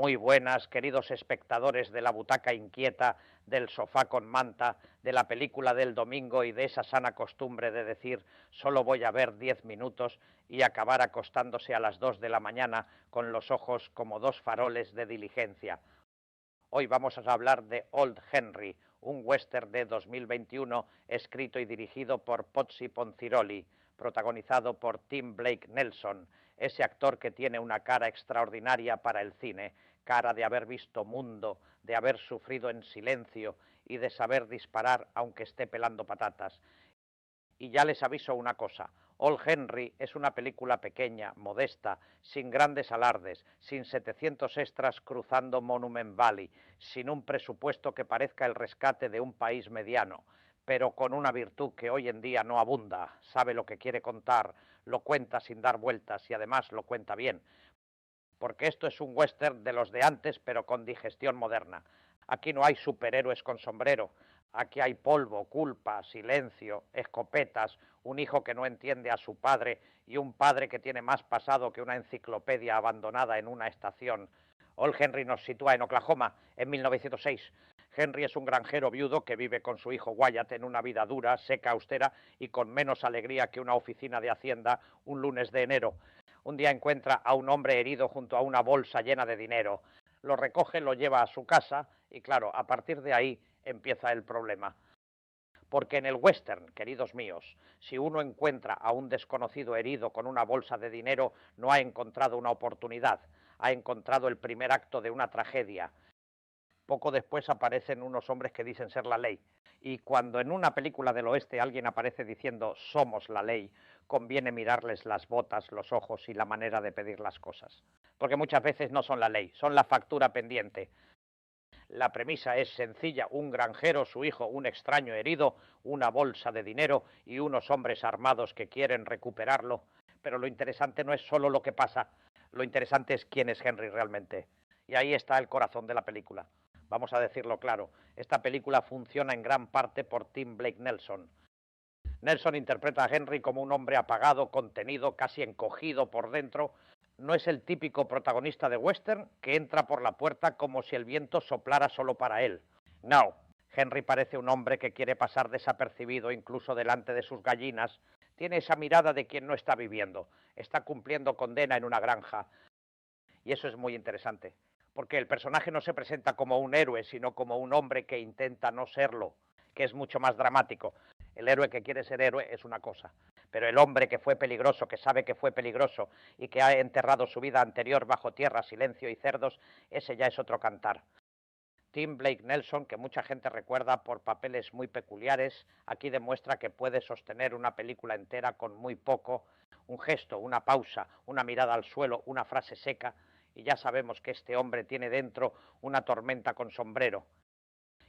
Muy buenas, queridos espectadores de la butaca inquieta, del sofá con manta, de la película del domingo y de esa sana costumbre de decir solo voy a ver 10 minutos y acabar acostándose a las 2 de la mañana con los ojos como dos faroles de diligencia. Hoy vamos a hablar de Old Henry, un western de 2021 escrito y dirigido por Pozzi Ponziroli, protagonizado por Tim Blake Nelson, ese actor que tiene una cara extraordinaria para el cine, cara de haber visto mundo, de haber sufrido en silencio y de saber disparar aunque esté pelando patatas. Y ya les aviso una cosa, Old Henry es una película pequeña, modesta, sin grandes alardes, sin 700 extras cruzando Monument Valley, sin un presupuesto que parezca el rescate de un país mediano, pero con una virtud que hoy en día no abunda, sabe lo que quiere contar, lo cuenta sin dar vueltas y además lo cuenta bien, porque esto es un western de los de antes, pero con digestión moderna. Aquí no hay superhéroes con sombrero, aquí hay polvo, culpa, silencio, escopetas, un hijo que no entiende a su padre y un padre que tiene más pasado que una enciclopedia abandonada en una estación. Old Henry nos sitúa en Oklahoma en 1906. Henry es un granjero viudo que vive con su hijo Wyatt en una vida dura, seca, austera y con menos alegría que una oficina de Hacienda un lunes de enero. Un día encuentra a un hombre herido junto a una bolsa llena de dinero. Lo recoge, lo lleva a su casa y claro, a partir de ahí empieza el problema. Porque en el western, queridos míos, si uno encuentra a un desconocido herido con una bolsa de dinero, no ha encontrado una oportunidad, ha encontrado el primer acto de una tragedia. Poco después aparecen unos hombres que dicen ser la ley. Y cuando en una película del oeste alguien aparece diciendo somos la ley, conviene mirarles las botas, los ojos y la manera de pedir las cosas. Porque muchas veces no son la ley, son la factura pendiente. La premisa es sencilla, un granjero, su hijo, un extraño herido, una bolsa de dinero y unos hombres armados que quieren recuperarlo. Pero lo interesante no es solo lo que pasa, lo interesante es quién es Henry realmente. Y ahí está el corazón de la película. Vamos a decirlo claro, esta película funciona en gran parte por Tim Blake Nelson. Nelson interpreta a Henry como un hombre apagado, contenido, casi encogido por dentro. No es el típico protagonista de western que entra por la puerta como si el viento soplara solo para él. No, Henry parece un hombre que quiere pasar desapercibido incluso delante de sus gallinas. Tiene esa mirada de quien no está viviendo, está cumpliendo condena en una granja. Y eso es muy interesante, porque el personaje no se presenta como un héroe, sino como un hombre que intenta no serlo, que es mucho más dramático. El héroe que quiere ser héroe es una cosa, pero el hombre que fue peligroso, que sabe que fue peligroso y que ha enterrado su vida anterior bajo tierra, silencio y cerdos, ese ya es otro cantar. Tim Blake Nelson, que mucha gente recuerda por papeles muy peculiares, aquí demuestra que puede sostener una película entera con muy poco, un gesto, una pausa, una mirada al suelo, una frase seca, y ya sabemos que este hombre tiene dentro una tormenta con sombrero.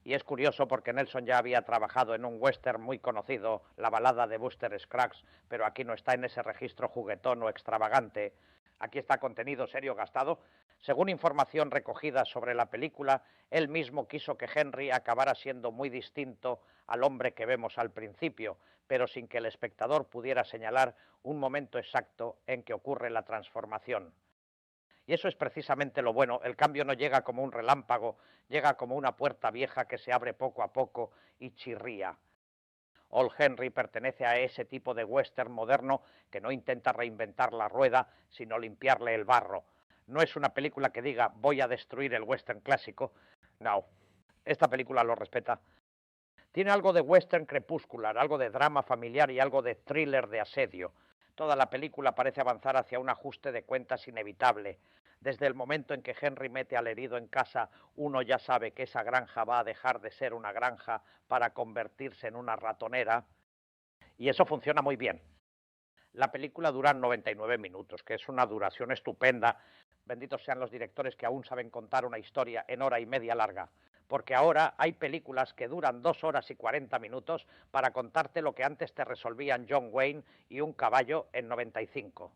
Y es curioso porque Nelson ya había trabajado en un western muy conocido, La balada de Buster Scruggs, pero aquí no está en ese registro juguetón o extravagante. Aquí está contenido serio gastado. Según información recogida sobre la película, él mismo quiso que Henry acabara siendo muy distinto al hombre que vemos al principio, pero sin que el espectador pudiera señalar un momento exacto en que ocurre la transformación. Y eso es precisamente lo bueno, el cambio no llega como un relámpago, llega como una puerta vieja que se abre poco a poco y chirría. Old Henry pertenece a ese tipo de western moderno que no intenta reinventar la rueda, sino limpiarle el barro. No es una película que diga voy a destruir el western clásico. No, esta película lo respeta. Tiene algo de western crepuscular, algo de drama familiar y algo de thriller de asedio. Toda la película parece avanzar hacia un ajuste de cuentas inevitable. Desde el momento en que Henry mete al herido en casa, uno ya sabe que esa granja va a dejar de ser una granja para convertirse en una ratonera. Y eso funciona muy bien. La película dura 99 minutos, que es una duración estupenda. Benditos sean los directores que aún saben contar una historia en hora y media larga. Porque ahora hay películas que duran 2 horas y 40 minutos para contarte lo que antes te resolvían John Wayne y un caballo en 95.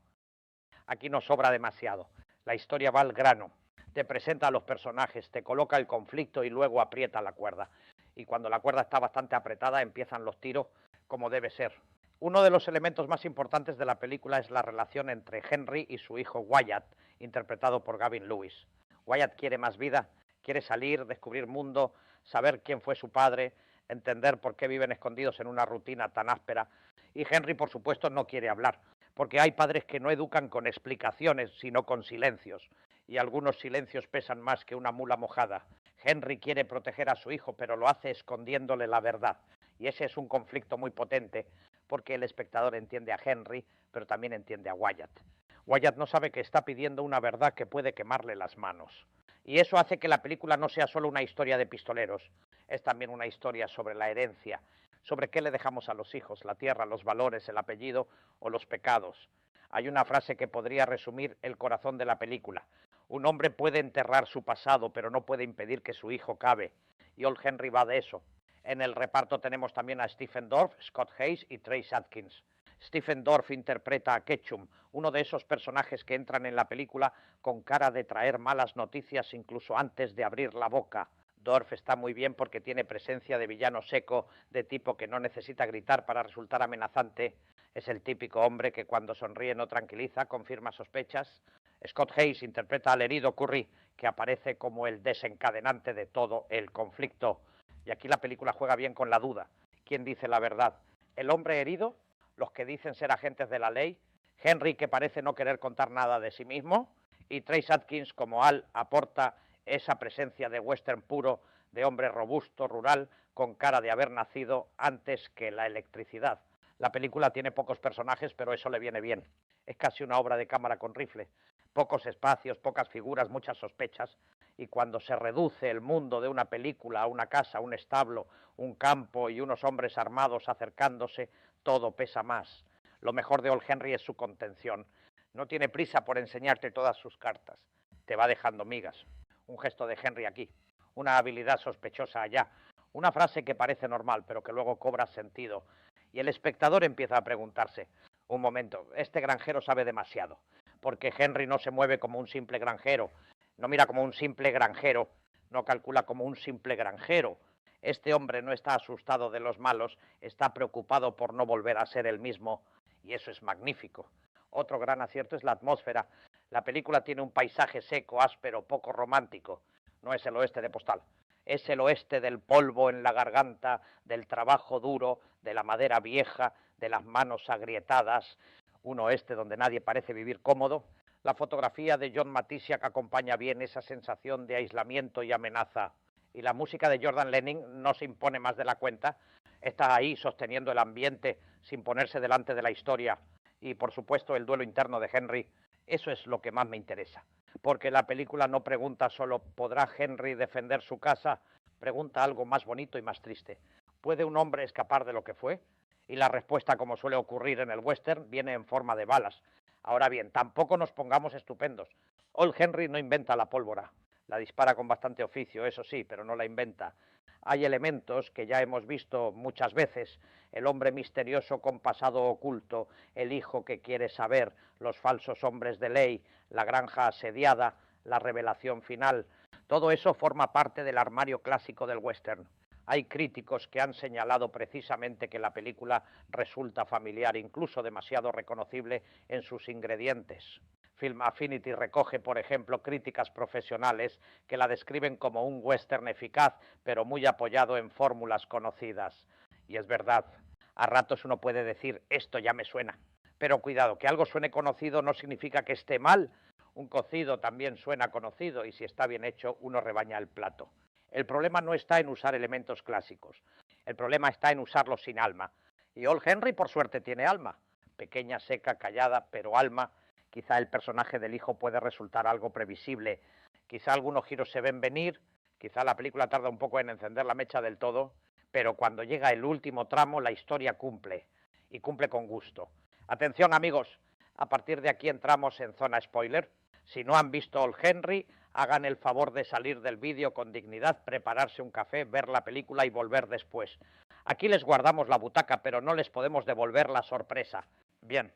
Aquí no sobra demasiado. La historia va al grano. Te presenta a los personajes, te coloca el conflicto y luego aprieta la cuerda. Y cuando la cuerda está bastante apretada, empiezan los tiros como debe ser. Uno de los elementos más importantes de la película es la relación entre Henry y su hijo Wyatt, interpretado por Gavin Lewis. Wyatt quiere más vida, quiere salir, descubrir mundo, saber quién fue su padre, entender por qué viven escondidos en una rutina tan áspera. Y Henry, por supuesto, no quiere hablar, porque hay padres que no educan con explicaciones, sino con silencios, y algunos silencios pesan más que una mula mojada. Henry quiere proteger a su hijo, pero lo hace escondiéndole la verdad, y ese es un conflicto muy potente, porque el espectador entiende a Henry, pero también entiende a Wyatt. Wyatt no sabe que está pidiendo una verdad que puede quemarle las manos. Y eso hace que la película no sea solo una historia de pistoleros, es también una historia sobre la herencia, sobre qué le dejamos a los hijos, la tierra, los valores, el apellido o los pecados. Hay una frase que podría resumir el corazón de la película. Un hombre puede enterrar su pasado, pero no puede impedir que su hijo cabe. Y Old Henry va de eso. En el reparto tenemos también a Stephen Dorff, Scott Hayes y Trace Adkins. Stephen Dorff interpreta a Ketchum, uno de esos personajes que entran en la película con cara de traer malas noticias incluso antes de abrir la boca. Dorff está muy bien porque tiene presencia de villano seco, de tipo que no necesita gritar para resultar amenazante. Es el típico hombre que cuando sonríe no tranquiliza, confirma sospechas. Scott Hayes interpreta al herido Curry, que aparece como el desencadenante de todo el conflicto. Y aquí la película juega bien con la duda. ¿Quién dice la verdad? ¿El hombre herido? ¿Los que dicen ser agentes de la ley? ¿Henry, que parece no querer contar nada de sí mismo? Y Trace Adkins, como Al, aporta esa presencia de western puro, de hombre robusto, rural, con cara de haber nacido antes que la electricidad. La película tiene pocos personajes, pero eso le viene bien. Es casi una obra de cámara con rifle. Pocos espacios, pocas figuras, muchas sospechas. Y cuando se reduce el mundo de una película a una casa, un establo, un campo y unos hombres armados acercándose, todo pesa más. Lo mejor de Old Henry es su contención. No tiene prisa por enseñarte todas sus cartas. Te va dejando migas. Un gesto de Henry aquí, una habilidad sospechosa allá, una frase que parece normal, pero que luego cobra sentido. Y el espectador empieza a preguntarse, un momento, este granjero sabe demasiado, porque Henry no se mueve como un simple granjero, no mira como un simple granjero, no calcula como un simple granjero. Este hombre no está asustado de los malos, está preocupado por no volver a ser el mismo, y eso es magnífico. Otro gran acierto es la atmósfera. La película tiene un paisaje seco, áspero, poco romántico. No es el oeste de Postal. Es el oeste del polvo en la garganta, del trabajo duro, de la madera vieja, de las manos agrietadas. Un oeste donde nadie parece vivir cómodo. La fotografía de John Matisiak acompaña bien esa sensación de aislamiento y amenaza. Y la música de Jordan Lennon no se impone más de la cuenta. Está ahí sosteniendo el ambiente sin ponerse delante de la historia. Y por supuesto el duelo interno de Henry. Eso es lo que más me interesa, porque la película no pregunta solo ¿podrá Henry defender su casa? Pregunta algo más bonito y más triste. ¿Puede un hombre escapar de lo que fue? Y la respuesta, como suele ocurrir en el western, viene en forma de balas. Ahora bien, tampoco nos pongamos estupendos. Old Henry no inventa la pólvora. La dispara con bastante oficio, eso sí, pero no la inventa. Hay elementos que ya hemos visto muchas veces, el hombre misterioso con pasado oculto, el hijo que quiere saber, los falsos hombres de ley, la granja asediada, la revelación final. Todo eso forma parte del armario clásico del western. Hay críticos que han señalado precisamente que la película resulta familiar, incluso demasiado reconocible en sus ingredientes. Film Affinity recoge, por ejemplo, críticas profesionales que la describen como un western eficaz, pero muy apoyado en fórmulas conocidas. Y es verdad, a ratos uno puede decir, esto ya me suena. Pero cuidado, que algo suene conocido no significa que esté mal. Un cocido también suena conocido y si está bien hecho, uno rebaña el plato. El problema no está en usar elementos clásicos. El problema está en usarlos sin alma. Y Old Henry, por suerte, tiene alma. Pequeña, seca, callada, pero alma. Quizá el personaje del hijo puede resultar algo previsible. Quizá algunos giros se ven venir. Quizá la película tarda un poco en encender la mecha del todo. Pero cuando llega el último tramo, la historia cumple. Y cumple con gusto. Atención, amigos. A partir de aquí entramos en zona spoiler. Si no han visto Old Henry, hagan el favor de salir del vídeo con dignidad, prepararse un café, ver la película y volver después. Aquí les guardamos la butaca, pero no les podemos devolver la sorpresa. Bien,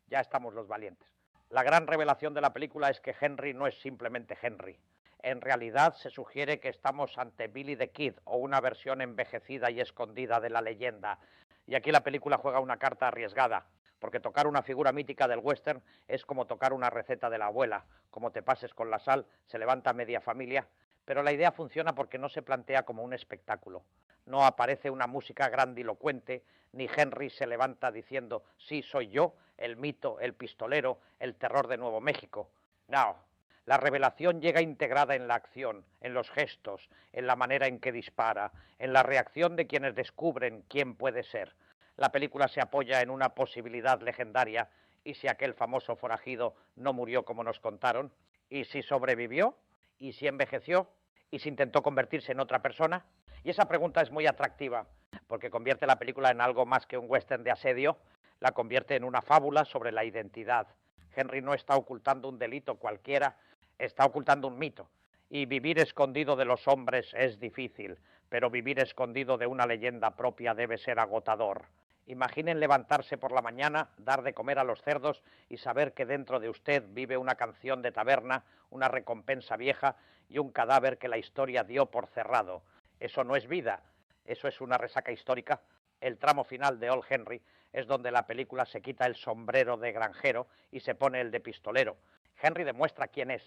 ya estamos los valientes. La gran revelación de la película es que Henry no es simplemente Henry. En realidad se sugiere que estamos ante Billy the Kid, o una versión envejecida y escondida de la leyenda. Y aquí la película juega una carta arriesgada. porque tocar una figura mítica del western es como tocar una receta de la abuela, como te pases con la sal, se levanta media familia, pero la idea funciona porque no se plantea como un espectáculo. No aparece una música grandilocuente, ni Henry se levanta diciendo, sí, soy yo, el mito, el pistolero, el terror de Nuevo México. No, la revelación llega integrada en la acción, en los gestos, en la manera en que dispara, en la reacción de quienes descubren quién puede ser. La película se apoya en una posibilidad legendaria, y si aquel famoso forajido no murió como nos contaron, y si sobrevivió, y si envejeció, y si intentó convertirse en otra persona. Y esa pregunta es muy atractiva, porque convierte la película en algo más que un western de asedio, la convierte en una fábula sobre la identidad. Henry no está ocultando un delito cualquiera, está ocultando un mito. Y vivir escondido de los hombres es difícil, pero vivir escondido de una leyenda propia debe ser agotador. Imaginen levantarse por la mañana, dar de comer a los cerdos y saber que dentro de usted vive una canción de taberna, una recompensa vieja y un cadáver que la historia dio por cerrado. Eso no es vida, eso es una resaca histórica. El tramo final de Old Henry es donde la película se quita el sombrero de granjero y se pone el de pistolero. Henry demuestra quién es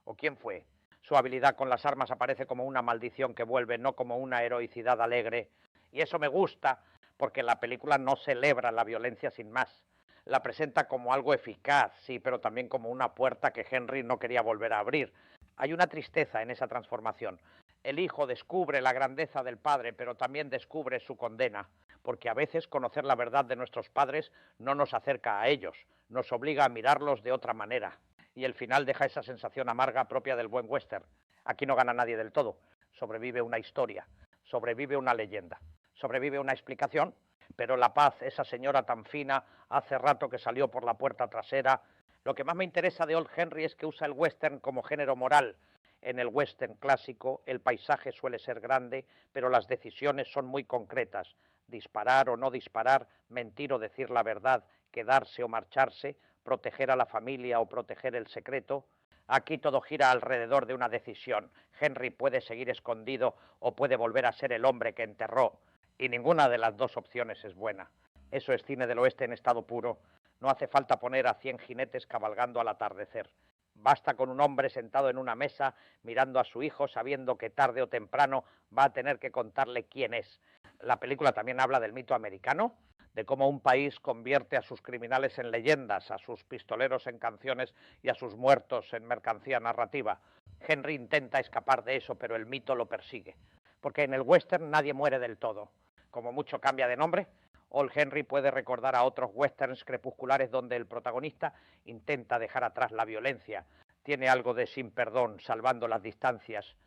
o quién fue. Su habilidad con las armas aparece como una maldición que vuelve, no como una heroicidad alegre. Y eso me gusta, porque la película no celebra la violencia sin más. La presenta como algo eficaz, sí, pero también como una puerta que Henry no quería volver a abrir. Hay una tristeza en esa transformación. El hijo descubre la grandeza del padre, pero también descubre su condena, porque a veces conocer la verdad de nuestros padres no nos acerca a ellos, nos obliga a mirarlos de otra manera. Y el final deja esa sensación amarga propia del buen western. Aquí no gana nadie del todo. Sobrevive una historia, sobrevive una leyenda, sobrevive una explicación, pero la paz, esa señora tan fina, hace rato que salió por la puerta trasera. Lo que más me interesa de Old Henry es que usa el western como género moral. En el western clásico el paisaje suele ser grande, pero las decisiones son muy concretas. Disparar o no disparar, mentir o decir la verdad, quedarse o marcharse, proteger a la familia o proteger el secreto. Aquí todo gira alrededor de una decisión. Henry puede seguir escondido o puede volver a ser el hombre que enterró. Y ninguna de las dos opciones es buena. Eso es cine del oeste en estado puro. No hace falta poner a 100 jinetes cabalgando al atardecer. Basta con un hombre sentado en una mesa, mirando a su hijo, sabiendo que tarde o temprano va a tener que contarle quién es. La película también habla del mito americano, de cómo un país convierte a sus criminales en leyendas, a sus pistoleros en canciones y a sus muertos en mercancía narrativa. Henry intenta escapar de eso, pero el mito lo persigue. Porque en el western nadie muere del todo. Como mucho cambia de nombre. Old Henry puede recordar a otros westerns crepusculares donde el protagonista intenta dejar atrás la violencia. Tiene algo de sin perdón, salvando las distancias,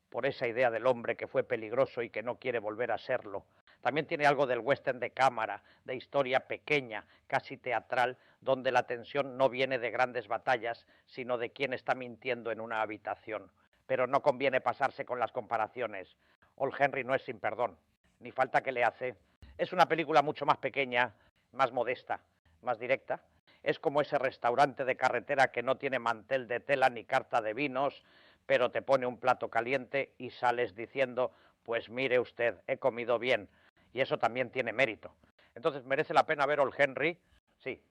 por esa idea del hombre que fue peligroso y que no quiere volver a serlo. También tiene algo del western de cámara, de historia pequeña, casi teatral, donde la tensión no viene de grandes batallas, sino de quién está mintiendo en una habitación. Pero no conviene pasarse con las comparaciones. Old Henry no es sin perdón, ni falta que le hace. Es una película mucho más pequeña, más modesta, más directa. Es como ese restaurante de carretera que no tiene mantel de tela ni carta de vinos, pero te pone un plato caliente y sales diciendo, pues mire usted, he comido bien. Y eso también tiene mérito. Entonces, ¿merece la pena ver Old Henry? Sí,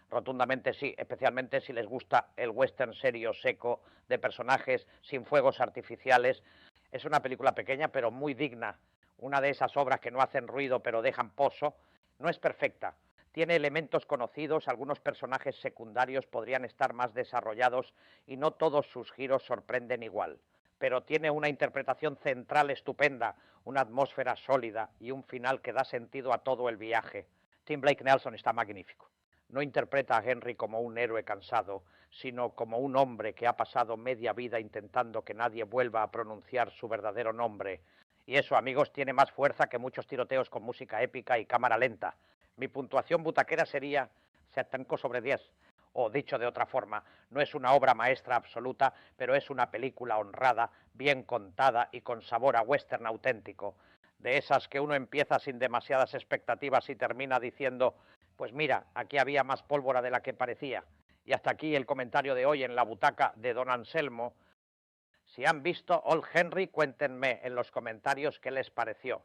rotundamente sí, especialmente si les gusta el western serio, seco, de personajes sin fuegos artificiales. Es una película pequeña, pero muy digna. Una de esas obras que no hacen ruido, pero dejan pozo. No es perfecta. Tiene elementos conocidos, algunos personajes secundarios podrían estar más desarrollados y no todos sus giros sorprenden igual. Pero tiene una interpretación central estupenda, una atmósfera sólida y un final que da sentido a todo el viaje. Tim Blake Nelson está magnífico. No interpreta a Henry como un héroe cansado, sino como un hombre que ha pasado media vida intentando que nadie vuelva a pronunciar su verdadero nombre. Y eso, amigos, tiene más fuerza que muchos tiroteos con música épica y cámara lenta. Mi puntuación butaquera sería 7/10. O dicho de otra forma, no es una obra maestra absoluta, pero es una película honrada, bien contada y con sabor a western auténtico. De esas que uno empieza sin demasiadas expectativas y termina diciendo, pues mira, aquí había más pólvora de la que parecía. Y hasta aquí el comentario de hoy en la butaca de don Anselmo. Si han visto Old Henry, cuéntenme en los comentarios qué les pareció.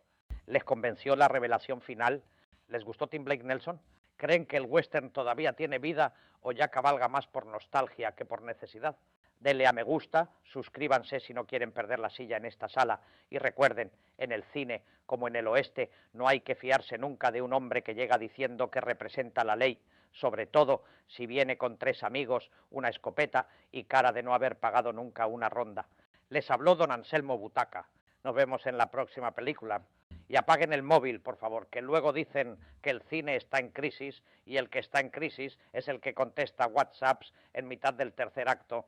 ¿Les convenció la revelación final? ¿Les gustó Tim Blake Nelson? ¿Creen que el western todavía tiene vida o ya cabalga más por nostalgia que por necesidad? Denle a me gusta, suscríbanse si no quieren perder la silla en esta sala y recuerden, en el cine, como en el oeste, no hay que fiarse nunca de un hombre que llega diciendo que representa la ley, sobre todo si viene con 3 amigos, una escopeta y cara de no haber pagado nunca una ronda. Les habló don Anselmo Butaca. Nos vemos en la próxima película. Y apaguen el móvil, por favor, que luego dicen que el cine está en crisis y el que está en crisis es el que contesta WhatsApps en mitad del tercer acto